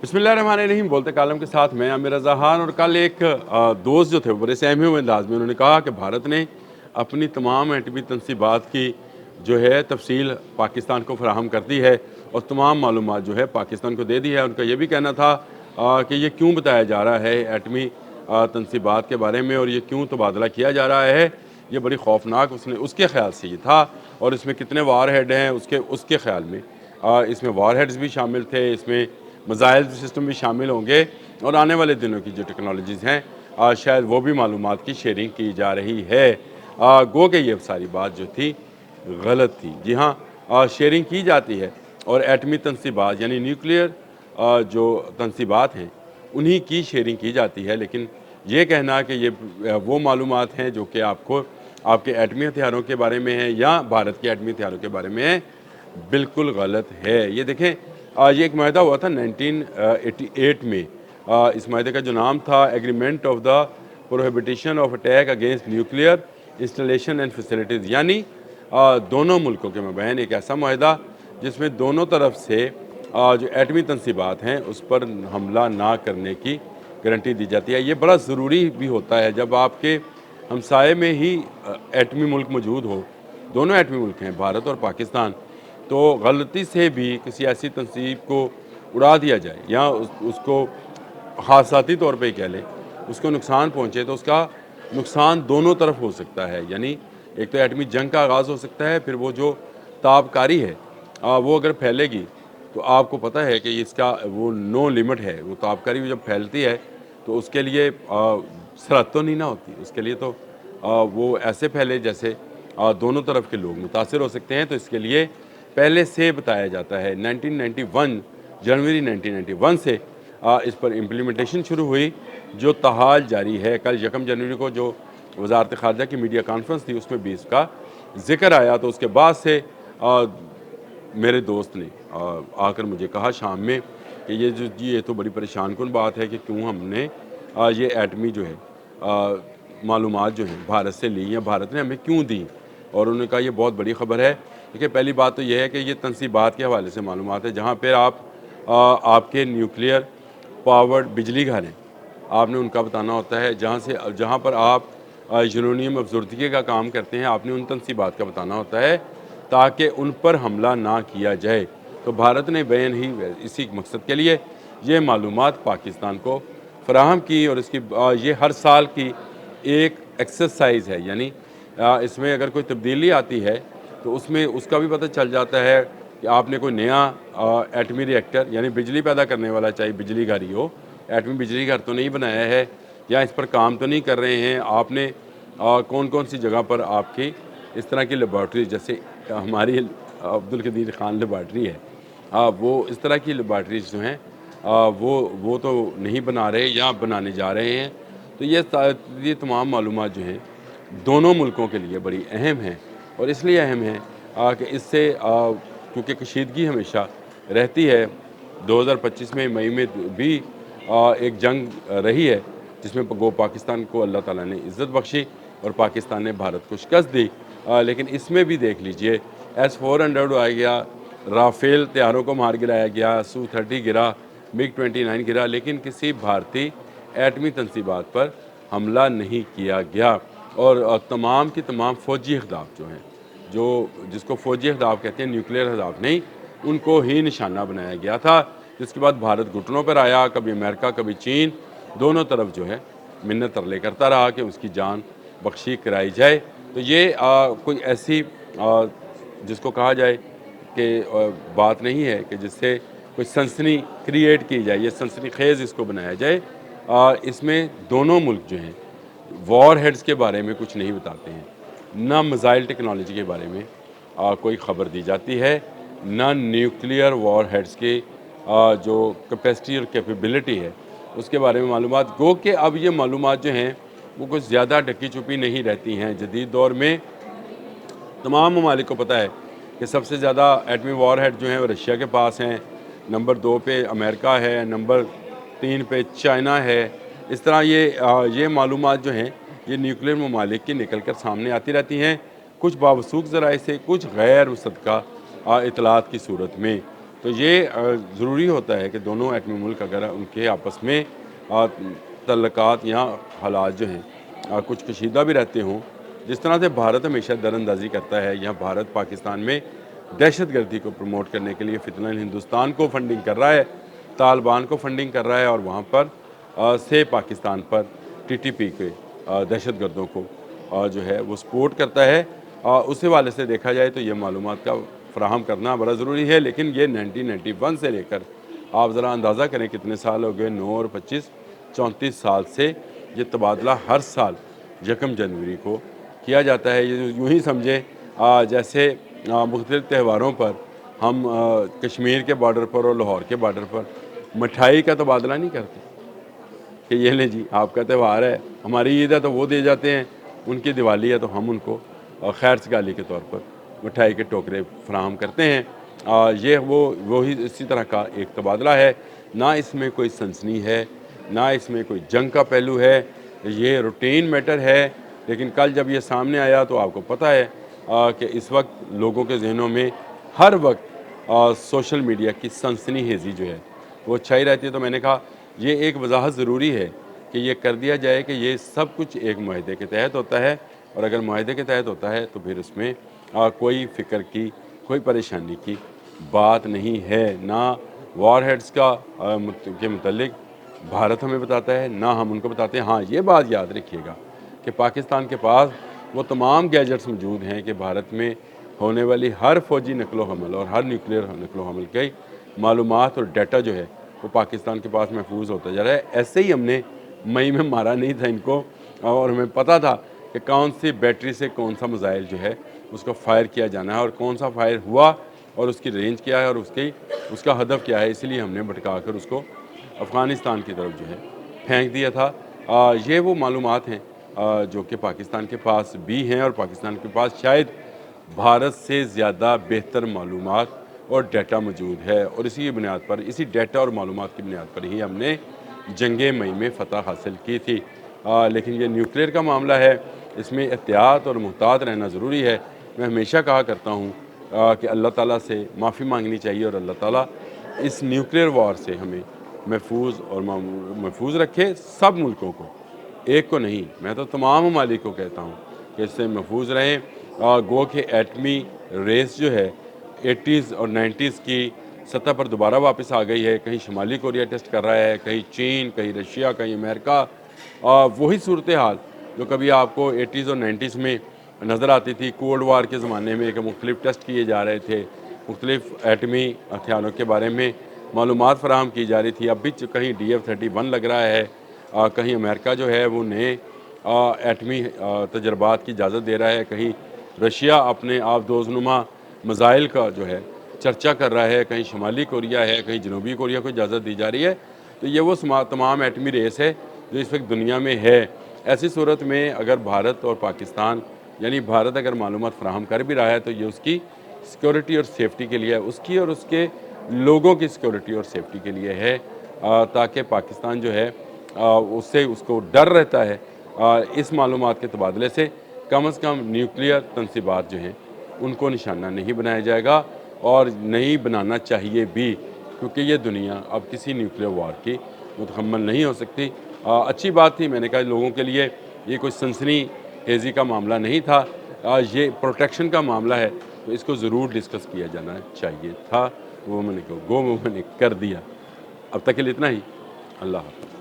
बिस्मिल्लाहिर्रहमानिर्रहीम। बोलते कालम के साथ मैं आमिर रज़ा खान। और कल एक दोस्त जो थे वो बड़े सहमे हुए अंदाज में उन्होंने कहा कि भारत ने अपनी तमाम एटमी तनसीबात की जो है तफसील पाकिस्तान को फराहम कर दी है और तमाम मालूमात जो है पाकिस्तान को दे दी है। उनका ये भी कहना था कि ये क्यों बताया जा रहा है एटमी तनसीबात के बारे में और ये क्यों तबादला किया जा रहा है, ये बड़ी खौफनाक उसके ख्याल से ये था। और इसमें कितने वार हेड हैं उसके ख्याल में इसमें वार हेड्स भी शामिल थे, इसमें मिसाइल सिस्टम भी शामिल होंगे और आने वाले दिनों की जो टेक्नोलॉजीज़ हैं शायद वो भी मालूमात की शेयरिंग की जा रही है। गो के ये सारी बात जो थी गलत थी। जी हाँ, शेयरिंग की जाती है और एटमी तनसीबात यानी न्यूक्लियर जो तनसीबात हैं उन्हीं की शेयरिंग की जाती है। लेकिन ये कहना कि ये वो मालूमात हैं जो कि आपको आपके एटमी हथियारों के बारे में है या भारत के एटमी हथियारों के बारे में है, बिल्कुल गलत है। ये देखें, ये एक माहदा हुआ था 1988 में। इस माहदे का जो नाम था agreement of the prohibition of attack against nuclear installation and facilities, यानी दोनों मुल्कों के मबैन एक ऐसा माहदा जिसमें दोनों तरफ से जो एटमी तनसीबात हैं उस पर हमला ना करने की गारंटी दी जाती है। ये बड़ा ज़रूरी भी होता है जब आपके हमसाए में ही एटमी मुल्क मौजूद हो, दोनों एटमी मुल्क हैं भारत और पाकिस्तान, तो गलती से भी किसी ऐसी तनसीब को उड़ा दिया जाए या उसको हादसाती तौर पे ही कह लें, उसको नुकसान पहुँचे तो उसका नुकसान दोनों तरफ हो सकता है। यानी एक तो एटमी जंग का आगाज़ हो सकता है, फिर वो जो ताबकारी है वो अगर फैलेगी तो आपको पता है कि इसका वो नो लिमिट है। वो ताबकारी भी जब फैलती है तो उसके लिए सरहद तो नहीं ना होती, उसके लिए तो वो ऐसे फैले जैसे दोनों तरफ के लोग मुतासिर हो सकते हैं। तो इसके लिए पहले से बताया जाता है 1991 जनवरी 1991 से इस पर इम्प्लीमेंटेशन शुरू हुई जो तहाल जारी है। कल 1 जनवरी को जो वजारत ख़ारजा की मीडिया कॉन्फ्रेंस थी उसमें भी इसका जिक्र आया। तो उसके बाद से मेरे दोस्त ने आकर मुझे कहा शाम में कि ये तो बड़ी परेशान कुन बात है कि क्यों हमने ये एटमी जो है मालूमात जो हैं भारत से ली या भारत ने हमें क्यों दी। और उन्होंने कहा ये बहुत बड़ी ख़बर है। देखिए, पहली बात तो ये है कि ये तनसीबात के हवाले से मालूमात है जहाँ पर आपके न्यूक्लियर पावर्ड बिजली घर हैं, आपने उनका बताना होता है। जहाँ पर आप यूरेनियम अफसरदगी का काम करते हैं, आपने उन तनसीबात का बताना होता है ताकि उन पर हमला ना किया जाए। तो भारत ने बैन ही इसी मकसद के लिए ये मालूमात पाकिस्तान को फ़राहम की और इसकी ये हर साल की एक एक्सरसाइज है। यानी इसमें अगर कोई तब्दीली आती है तो उसमें उसका भी पता चल जाता है कि आपने कोई नया एटमी रिएक्टर यानी बिजली पैदा करने वाला, चाहे बिजली घर ही हो, एटमी बिजली घर तो नहीं बनाया है या इस पर काम तो नहीं कर रहे हैं आपने। कौन कौन सी जगह पर आपकी इस तरह की लेबॉर्ट्री, जैसे हमारी अब्दुल कदीर ख़ान लेबॉर्ट्री है, वो इस तरह की लेबॉर्ट्रीज जो हैं वो तो नहीं बना रहे या बनाने जा रहे हैं। तो ये तमाम मालूमात जो हैं दोनों मुल्कों के लिए बड़ी अहम हैं और इसलिए अहम है कि इससे क्योंकि कशीदगी हमेशा रहती है। 2025 में मई में भी एक जंग रही है जिसमें पाकिस्तान को अल्लाह ताला ने इज़्ज़त बख्शी और पाकिस्तान ने भारत को शिकस्त दी। लेकिन इसमें भी देख लीजिए S-400 आ गया, राफेल तैयारों को मार गिराया गया, Su-30 गिरा, MiG-29 गिरा, लेकिन किसी भारतीय एटमी तनसीबात पर हमला नहीं किया गया। और तमाम की तमाम फ़ौजी अहदाफ जो हैं, जिसको फ़ौजी अहदाफ कहते हैं, न्यूक्लियर अहदाफ नहीं, उनको ही निशाना बनाया गया था। जिसके बाद भारत घुटनों पर आया, कभी अमेरिका कभी चीन, दोनों तरफ जो है मिन्नत तरले करता रहा कि उसकी जान बख्शी कराई जाए। तो ये कोई ऐसी जिसको कहा जाए कि बात नहीं है कि जिससे कोई सनसनी क्रिएट की जाए, ये सनसनी खेज़ इसको बनाया जाए। इसमें दोनों मुल्क जो हैं वॉर हेड्स के बारे में कुछ नहीं बताते हैं, ना मिसाइल टेक्नोलॉजी के बारे में कोई ख़बर दी जाती है, ना न्यूक्लियर वॉर हेड्स के जो कैपेसिटी और कैपेबिलिटी है उसके बारे में मालूमात। गो कि अब ये मालूमात जो हैं वो कुछ ज़्यादा ढकी छुपी नहीं रहती हैं। जदीद दौर में तमाम ममालिक को पता है कि सबसे ज़्यादा एटमी वॉर हेड जो हैं वो रशिया के पास हैं, नंबर 2 पे अमेरिका है, नंबर 3 पे चाइना है। इस तरह ये मालूमात जो हैं ये न्यूक्लियर ममालिक की निकल कर सामने आती रहती हैं, कुछ बावसूख ज़राए से, कुछ गैर मुसद्दक़ा इतलात की सूरत में। तो ये ज़रूरी होता है कि दोनों एटमी मुल्क अगर उनके आपस में तल्लुकात या हालात जो हैं कुछ कशीदा भी रहते हों, जिस तरह से भारत हमेशा दरअंदाज़ी करता है या भारत पाकिस्तान में दहशतगर्दी को प्रमोट करने के लिए फ़ितनल हिंदुस्तान को फंडिंग कर रहा है, तालिबान को फंडिंग कर रहा है और वहाँ पर से पाकिस्तान पर टीटीपी के दहशतगर्दों को जो है वो सपोर्ट करता है। उस हवाले से देखा जाए तो ये मालूमात का फ़राहम करना बड़ा ज़रूरी है, लेकिन ये 1991 से लेकर आप ज़रा अंदाज़ा करें कितने साल हो गए, 9 और 25 34 साल से ये तबादला हर साल 1 जनवरी को किया जाता है। ये यूँ ही समझें जैसे मुख्तलिफ़ त्योहारों पर हम कश्मीर के बॉर्डर पर और लाहौर के बॉर्डर पर मिठाई का तबादला नहीं करते कि ये लें जी आपका त्यौहार है, हमारी ईद है तो वो दे जाते हैं, उनकी दिवाली है तो हम उनको खैर सगाली के तौर पर मिठाई के टोकरे फराहम करते हैं। ये वही इसी तरह का एक तबादला है, ना इसमें कोई सनसनी है, ना इसमें कोई जंग का पहलू है, ये रूटीन मैटर है। लेकिन कल जब ये सामने आया तो आपको पता है कि इस वक्त लोगों के जहनों में हर वक्त सोशल मीडिया की सनसनीखेज़ी जो है वो छाई रहती है। तो मैंने कहा ये एक वजाहत ज़रूरी है कि ये कर दिया जाए कि ये सब कुछ एक मुआहदे के तहत होता है, और अगर मुआहदे के तहत होता है तो फिर उसमें कोई फ़िक्र की, कोई परेशानी की बात नहीं है। ना वॉर हेड्स के मुतल्लिक भारत हमें बताता है, ना हम उनको बताते हैं। हाँ, ये बात याद रखिएगा कि पाकिस्तान के पास वो तमाम गैजेट्स मौजूद हैं कि भारत में होने वाली हर फ़ौजी नकलो हमल और हर न्यूक्लियर नकलो हमल की मालूमात और डाटा जो है वो पाकिस्तान के पास महफूज होता जा रहा है। ऐसे ही हमने मई में मारा नहीं था इनको, और हमें पता था कि कौन सी बैटरी से कौन सा मिसाइल जो है उसको फायर किया जाना है और कौन सा फायर हुआ और उसकी रेंज क्या है और उसका हदफ क्या है। इसलिए हमने भटका कर उसको अफ़गानिस्तान की तरफ जो है फेंक दिया था। ये वो मालूमात हैं जो कि पाकिस्तान के पास भी हैं, और पाकिस्तान के पास शायद भारत से ज़्यादा बेहतर मालूमात और डाटा मौजूद है, और इसी बुनियाद पर, इसी डाटा और मालूमात की बुनियाद पर ही हमने जंगे मई में फ़तह हासिल की थी। लेकिन ये न्यूक्लियर का मामला है, इसमें एहतियात और मुहतात रहना ज़रूरी है। मैं हमेशा कहा करता हूँ कि अल्लाह ताला से माफ़ी मांगनी चाहिए और अल्लाह ताला इस न्यूक्लियर वॉर से हमें महफूज रखे, सब मुल्कों को, एक को नहीं। मैं तो तमाम ममालिक को कहता हूँ कि इससे महफूज रहें। गो के एटमी रेस जो है 80s और 90s की सतह पर दोबारा वापस आ गई है। कहीं शुमाली कोरिया टेस्ट कर रहा है, कहीं चीन, कहीं रशिया, कहीं अमेरिका। वही सूरत हाल जो कभी आपको 80s और 90s में नज़र आती थी कोल्ड वार के ज़माने में, कि मुख्तलिफ़ टेस्ट किए जा रहे थे, मुख्तलिफ़ एटमी हथियारों के बारे में मालूमात फ़राहम की जा रही थी। अब भी कहीं DF-31 लग रहा है, कहीं अमेरिका जो है वो नए एटमी तजर्बात की इजाज़त दे रहा है, कहीं रशिया अपने आप दोज़नुमा मिसाइल का जो है चर्चा कर रहा है, कहीं शुमाली कोरिया है, कहीं जनूबी कोरिया को इजाज़त दी जा रही है। तो ये वो तमाम एटमी रेस है जो इस वक्त दुनिया में है। ऐसी सूरत में अगर भारत और पाकिस्तान, यानी भारत अगर मालूमात फ़राहम कर भी रहा है तो ये उसकी सिक्योरिटी और सेफ्टी के लिए है, उसकी और उसके लोगों की सिक्योरिटी और सेफ्टी के लिए है, ताकि पाकिस्तान जो है उससे उसको डर रहता है इस मालूमात के तबादले से कम न्यूक्लियर तनसीबात जो हैं उनको निशाना नहीं बनाया जाएगा, और नहीं बनाना चाहिए भी, क्योंकि ये दुनिया अब किसी न्यूक्लियर वार की मुतहम्मल नहीं हो सकती। अच्छी बात थी, मैंने कहा लोगों के लिए ये कोई सनसनी खेज़ी का मामला नहीं था, ये प्रोटेक्शन का मामला है, तो इसको ज़रूर डिस्कस किया जाना चाहिए था। वो मैंने कर दिया। अब तक के लिए इतना ही। अल्लाह हाफ़िज़।